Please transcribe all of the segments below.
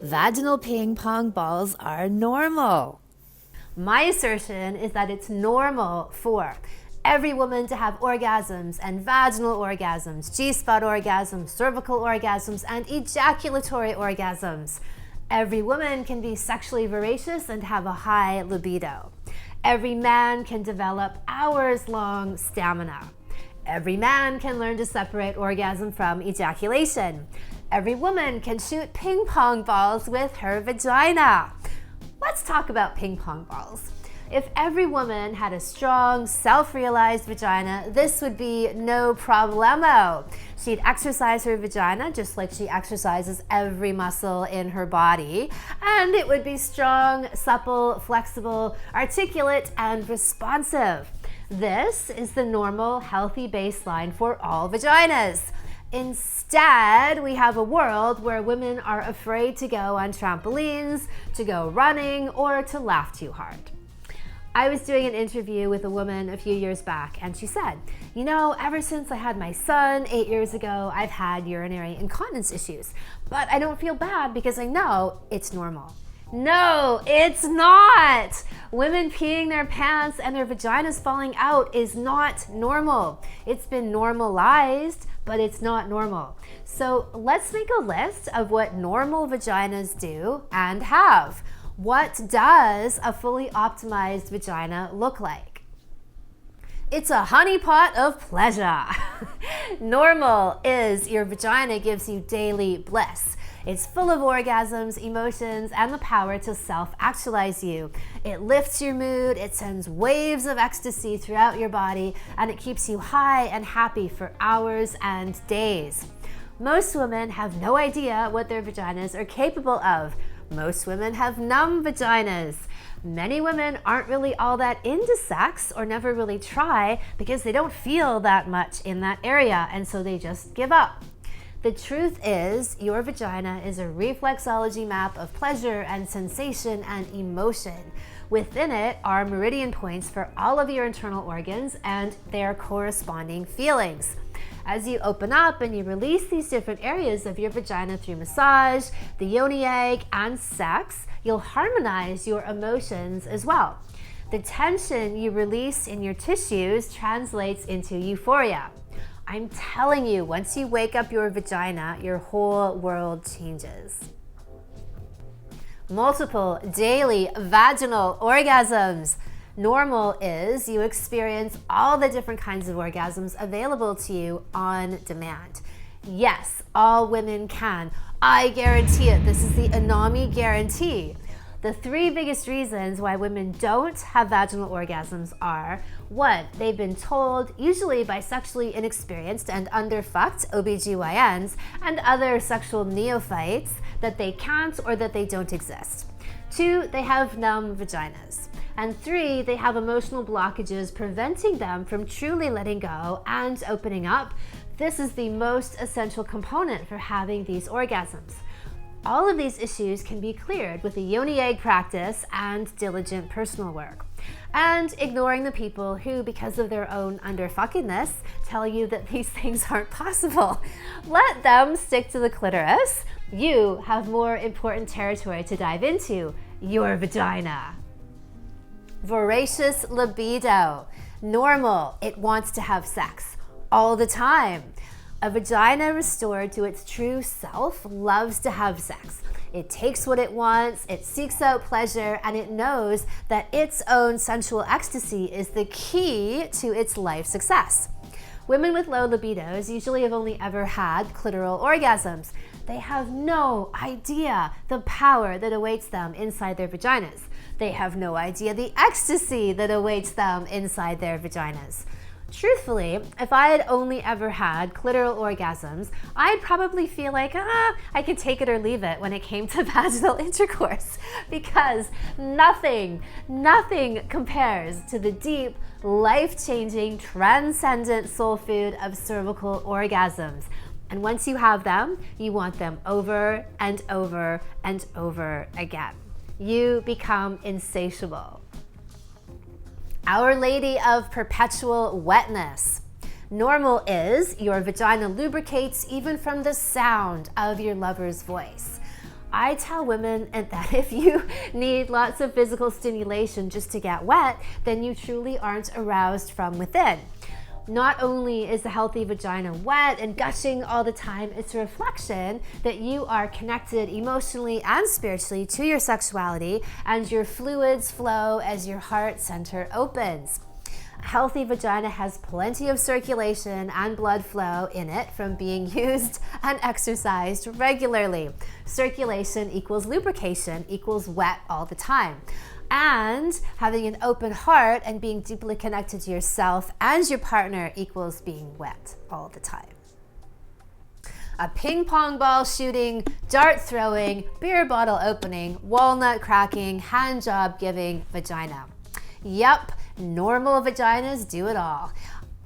Vaginal ping pong balls are normal. My assertion is that it's normal for every woman to have orgasms and vaginal orgasms, G-spot orgasms, cervical orgasms, and ejaculatory orgasms. Every woman can be sexually voracious and have a high libido. Every man can develop hours-long stamina. Every man can learn to separate orgasm from ejaculation. Every woman can shoot ping pong balls with her vagina. Let's talk about ping pong balls. If every woman had a strong, self-realized vagina, this would be no problemo. She'd exercise her vagina just like she exercises every muscle in her body, and it would be strong, supple, flexible, articulate, and responsive. This is the normal, healthy baseline for all vaginas. Instead, we have a world where women are afraid to go on trampolines, to go running, or to laugh too hard. I was doing an interview with a woman a few years back, and she said, you know, ever since I had my son 8 years ago, I've had urinary incontinence issues, but I don't feel bad because I know it's normal. No, it's not. Women peeing their pants and their vaginas falling out is not normal. It's been normalized, but it's not normal. So let's make a list of what normal vaginas do and have. What does a fully optimized vagina look like? It's a honeypot of pleasure. Normal is your vagina gives you daily bliss. It's full of orgasms, emotions, and the power to self-actualize you. It lifts your mood, it sends waves of ecstasy throughout your body, and it keeps you high and happy for hours and days. Most women have no idea what their vaginas are capable of. Most women have numb vaginas. Many women aren't really all that into sex or never really try because they don't feel that much in that area, and so they just give up. The truth is, your vagina is a reflexology map of pleasure and sensation and emotion. Within it are meridian points for all of your internal organs and their corresponding feelings. As you open up and you release these different areas of your vagina through massage, the yoni egg, and sex, you'll harmonize your emotions as well. The tension you release in your tissues translates into euphoria. I'm telling you, once you wake up your vagina, your whole world changes. Multiple daily vaginal orgasms. Normal is you experience all the different kinds of orgasms available to you on demand. Yes, all women can. I guarantee it. This is the Anami guarantee. The three biggest reasons why women don't have vaginal orgasms are: 1, they've been told, usually by sexually inexperienced and underfucked OBGYNs and other sexual neophytes, that they can't or that they don't exist. 2, they have numb vaginas. And 3, they have emotional blockages preventing them from truly letting go and opening up. This is the most essential component for having these orgasms. All of these issues can be cleared with a yoni egg practice and diligent personal work. And ignoring the people who, because of their own underfuckingness, tell you that these things aren't possible. Let them stick to the clitoris. You have more important territory to dive into: your vagina. Voracious libido. Normal, it wants to have sex all the time. A vagina restored to its true self loves to have sex. It takes what it wants, it seeks out pleasure, and it knows that its own sensual ecstasy is the key to its life success. Women with low libidos usually have only ever had clitoral orgasms. They have no idea the power that awaits them inside their vaginas. They have no idea the ecstasy that awaits them inside their vaginas. Truthfully, if I had only ever had clitoral orgasms, I'd probably feel like, I could take it or leave it when it came to vaginal intercourse, because nothing compares to the deep, life-changing, transcendent soul food of cervical orgasms. And once you have them, you want them over and over and over again. You become insatiable. Our Lady of Perpetual Wetness. Normal is your vagina lubricates even from the sound of your lover's voice. I tell women that if you need lots of physical stimulation just to get wet, then you truly aren't aroused from within. Not only is a healthy vagina wet and gushing all the time, it's a reflection that you are connected emotionally and spiritually to your sexuality, and your fluids flow as your heart center opens. A healthy vagina has plenty of circulation and blood flow in it from being used and exercised regularly. Circulation equals lubrication equals wet all the time. And having an open heart and being deeply connected to yourself and your partner equals being wet all the time. A ping pong ball shooting, dart throwing, beer bottle opening, walnut cracking, hand job giving vagina. Yep, normal vaginas do it all.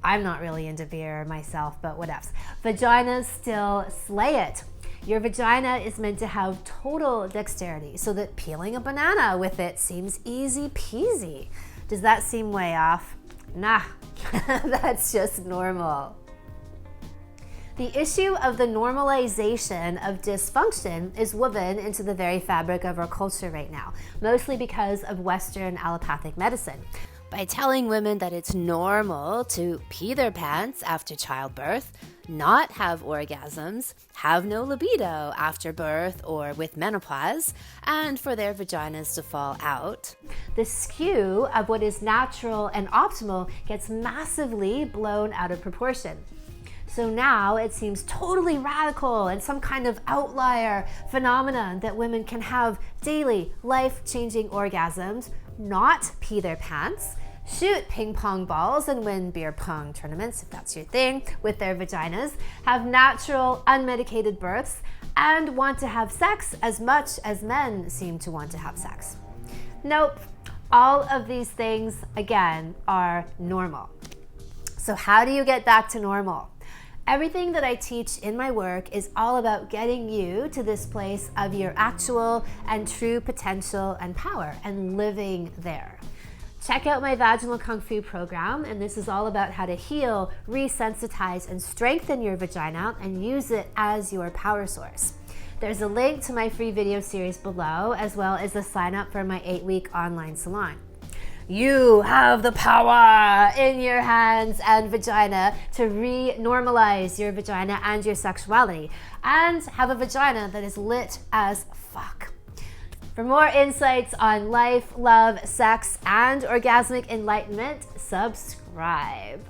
I'm not really into beer myself, but whatevs. Vaginas still slay it. Your vagina is meant to have total dexterity so that peeling a banana with it seems easy peasy. Does that seem way off? Nah, that's just normal. The issue of the normalization of dysfunction is woven into the very fabric of our culture right now, mostly because of Western allopathic medicine. By telling women that it's normal to pee their pants after childbirth, not have orgasms, have no libido after birth or with menopause, and for their vaginas to fall out, the skew of what is natural and optimal gets massively blown out of proportion. So now it seems totally radical and some kind of outlier phenomenon that women can have daily life-changing orgasms, not pee their pants, shoot ping pong balls and win beer pong tournaments, if that's your thing, with their vaginas, have natural unmedicated births, and want to have sex as much as men seem to want to have sex. Nope, all of these things, again, are normal. So how do you get back to normal? Everything that I teach in my work is all about getting you to this place of your actual and true potential and power and living there. Check out my Vaginal Kung Fu program, and this is all about how to heal, resensitize, and strengthen your vagina and use it as your power source. There's a link to my free video series below, as well as a sign up for my 8-week online salon. You have the power in your hands and vagina to re-normalize your vagina and your sexuality, and have a vagina that is lit as fuck. For more insights on life, love, sex, and orgasmic enlightenment, subscribe.